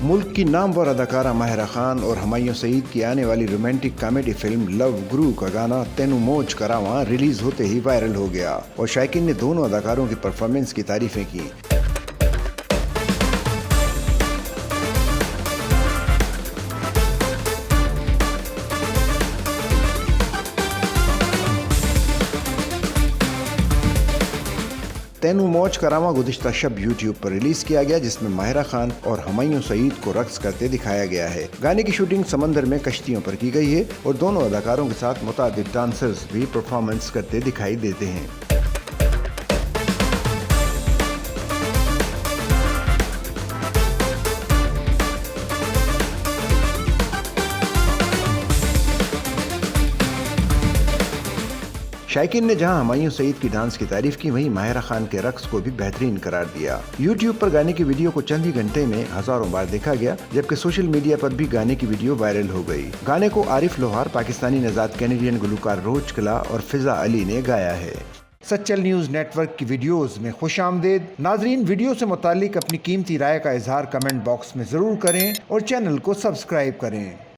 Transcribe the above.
मुल्क की नामवर अदाकारा माहिरा खान और हुमायूं सईद की आने वाली रोमांटिक कॉमेडी फिल्म लव गुरु का गाना तेनू मोज करावा रिलीज होते ही वायरल हो गया और शायकीन ने दोनों अदाकारों की परफॉर्मेंस की तारीफें की। तेनू मौज करावा गुज़िश्ता शब यूट्यूब पर रिलीज किया गया, जिसमें माहिरा खान और हुमायूं सईद को रक्स करते दिखाया गया है। गाने की शूटिंग समंदर में कश्तियों पर की गई है और दोनों अदाकारों के साथ मुतादिद डांसर्स भी परफॉर्मेंस करते दिखाई देते हैं। शायकीन ने जहां हुमायूं सईद की डांस की तारीफ की, वहीं माहिरा खान के रक्स को भी बेहतरीन करार दिया। यूट्यूब पर गाने की वीडियो को चंद ही घंटे में हजारों बार देखा गया, जबकि सोशल मीडिया पर भी गाने की वीडियो वायरल हो गई। गाने को आरिफ लोहार, पाकिस्तानी नजात कैनेडियन गुलकार रोज कला और फिजा अली ने गाया है। सच्चल न्यूज नेटवर्क की वीडियोस में खुशामदीद। नाजरीन, वीडियो से मुतालिक अपनी कीमती राय का इजहार कमेंट बॉक्स में जरूर करें और चैनल को सब्सक्राइब करें।